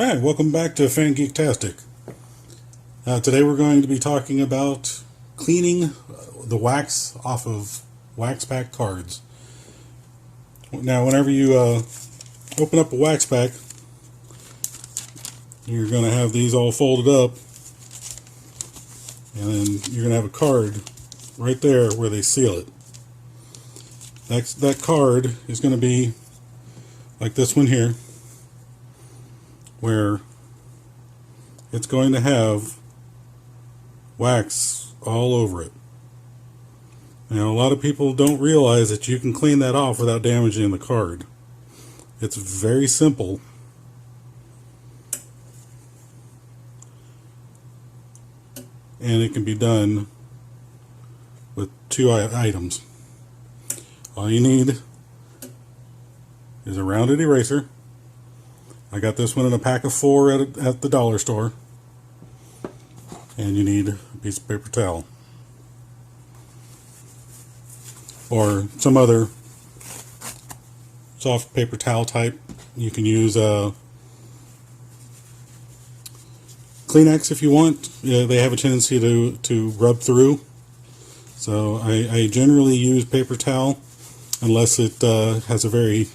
Hi, welcome back to Fan Geektastic. Today we're going to be talking about cleaning the wax off of wax pack cards. Now, whenever you open up a wax pack, you're going to have these all folded up, and then you're going to have a card right there where they seal it. That card is going to be like this one here, where it's going to have wax all over it. Now, a lot of people don't realize that you can clean that off without damaging the card. It's very simple. And it can be done with two items. All you need is a rounded eraser. I got this one in a pack of 4 at the dollar store. And you need a piece of paper towel. Or some other soft paper towel type. You can use Kleenex if you want. They have a tendency to rub through. So I generally use paper towel unless it has a very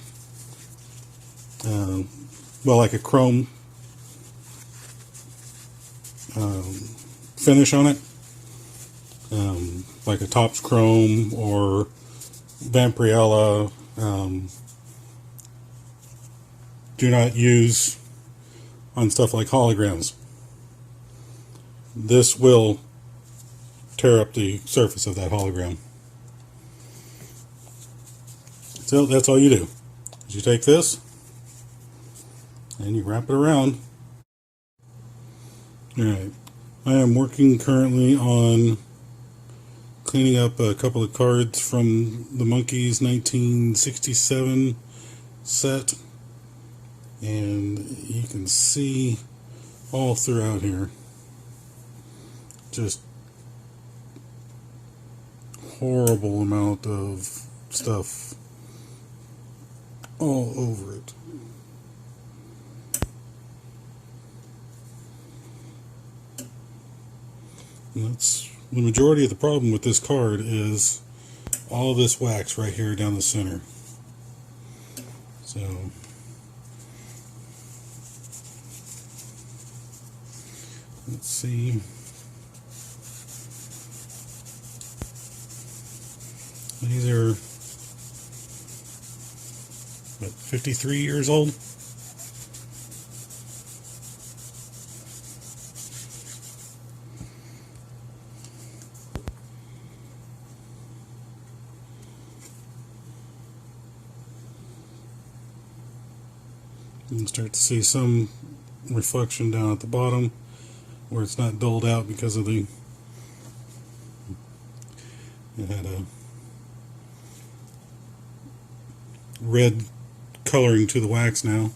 well, like a chrome finish on it, like a Topps Chrome or Vampirella. Do not use on stuff like holograms. This will tear up the surface of that hologram. So that's all you do. You take this and you wrap it around. Alright, I am working currently on cleaning up a couple of cards from the Monkeys 1967 set, and you can see all throughout here just horrible amount of stuff all over it. And that's the majority of the problem with this card, is all this wax right here down the center. So let's see. These are what, 53 years old. You can start to see some reflection down at the bottom where it's not dulled out because of it had a red coloring to the wax now.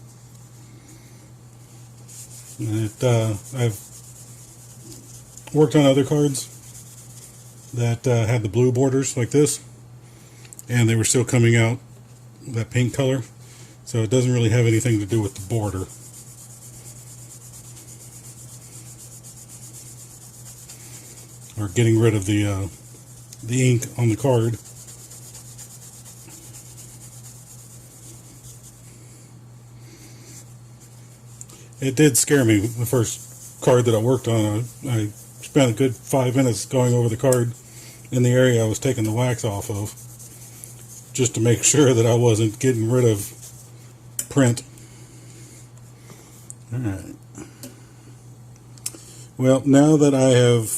And I've worked on other cards that had the blue borders like this, and they were still coming out that pink color. So it doesn't really have anything to do with the border. Or getting rid of the ink on the card. It did scare me, the first card that I worked on. I spent a good 5 minutes going over the card in the area I was taking the wax off of, just to make sure that I wasn't getting rid of print. Alright. Well, now that I have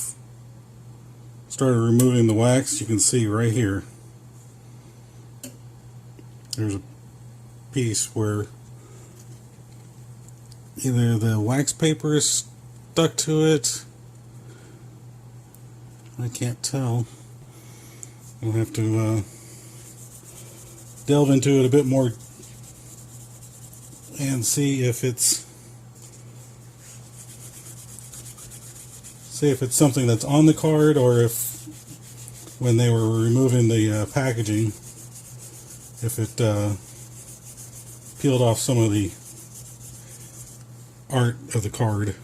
started removing the wax, you can see right here there's a piece where either the wax paper is stuck to it, I can't tell. I'll have to delve into it a bit more and see if it's something that's on the card, or if when they were removing the packaging, if it peeled off some of the art of the card.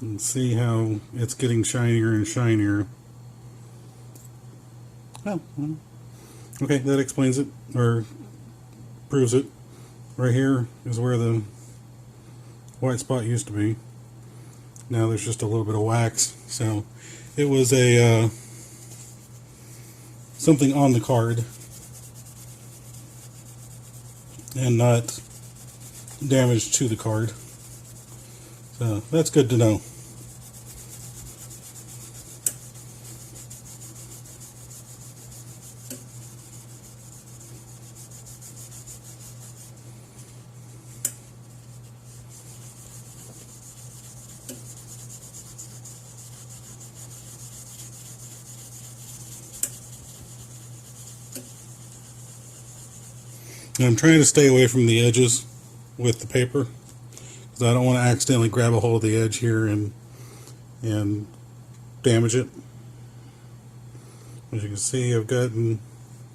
And see how it's getting shinier and shinier. Oh, okay, that explains it, or proves it. Right here is where the white spot used to be. Now there's just a little bit of wax. So it was a something on the card and not damage to the card. So that's good to know. And I'm trying to stay away from the edges with the paper because I don't want to accidentally grab a hold of the edge here and damage it. As you can see, I've gotten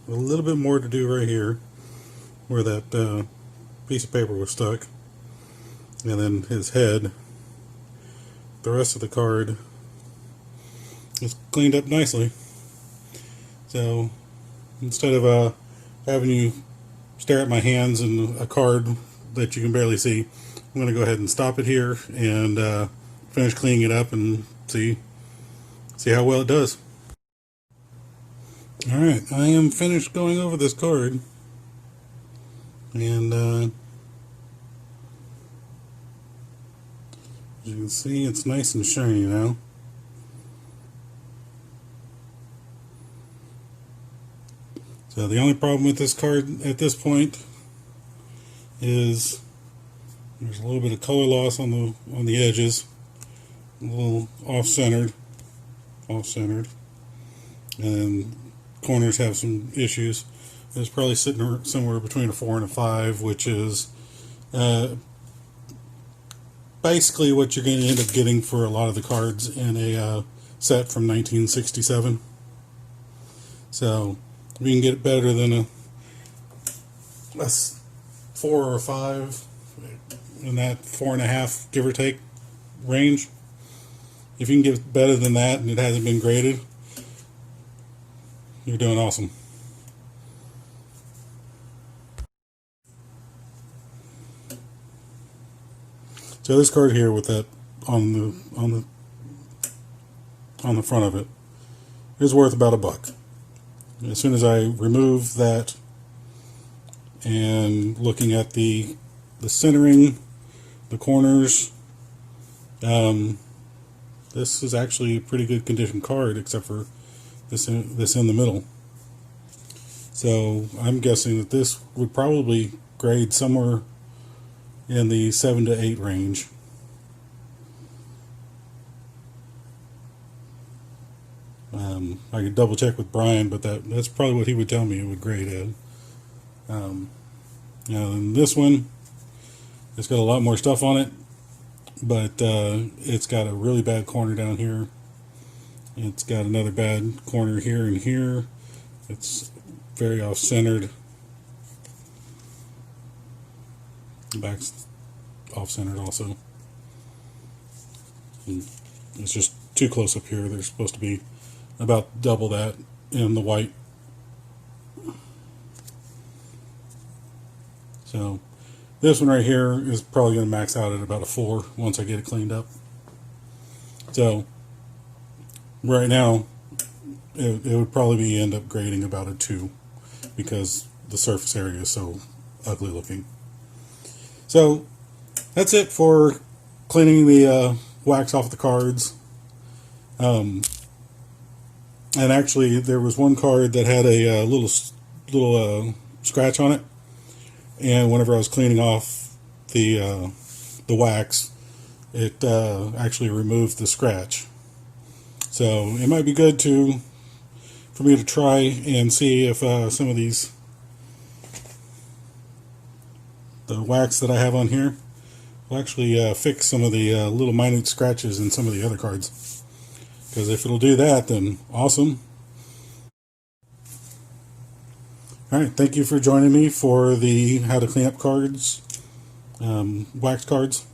a little bit more to do right here where that piece of paper was stuck, and then his head. The rest of the card is cleaned up nicely. So instead of having you stare at my hands and a card that you can barely see, I'm going to go ahead and stop it here and finish cleaning it up and see how well it does. Alright, I am finished going over this card, and as you can see, it's nice and shiny now. So the only problem with this card at this point is there's a little bit of color loss on the edges, a little off-centered, and then corners have some issues. It's probably sitting somewhere between a 4 and a 5, which is basically what you're going to end up getting for a lot of the cards in a set from 1967. So if you can get it better than a 4 or 5 in that 4.5 give or take range, if you can get it better than that and it hasn't been graded, you're doing awesome. So this card here with that on the front of it is worth about $1. As soon as I remove that and looking at the centering, the corners, this is actually a pretty good condition card, except for this in the middle. So I'm guessing that this would probably grade somewhere in the 7 to 8 range. I could double check with Brian, but that's probably what he would tell me it would grade at. And this one, it's got a lot more stuff on it, but it's got a really bad corner down here. It's got another bad corner here and here. It's very off-centered. The back's off-centered also. And it's just too close up here. They're supposed to be about double that in the white. So this one right here is probably going to max out at about a 4 once I get it cleaned up. So right now it would probably end up grading about a 2 because the surface area is so ugly looking. So that's it for cleaning the wax off the cards. And actually there was one card that had a little scratch on it, and whenever I was cleaning off the wax, it actually removed the scratch. So it might be good for me to try and see if some of the wax that I have on here will actually fix some of the little minute scratches in some of the other cards. Because if it'll do that, then awesome. Alright, thank you for joining me for the how to clean up cards, wax cards.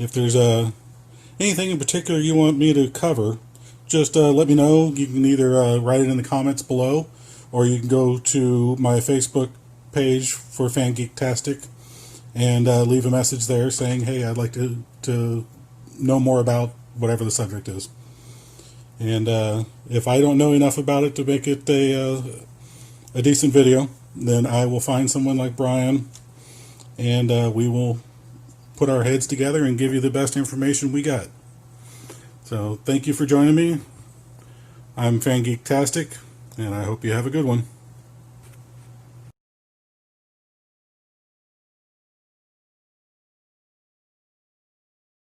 If there's anything in particular you want me to cover, just let me know. You can either write it in the comments below, or you can go to my Facebook page for Fangeektastic and leave a message there saying, hey, I'd like to know more about whatever the subject is. And if I don't know enough about it to make it a decent video, then I will find someone like Brian, and we will put our heads together and give you the best information we got. So thank you for joining me. I'm Fangeektastic, and I hope you have a good one.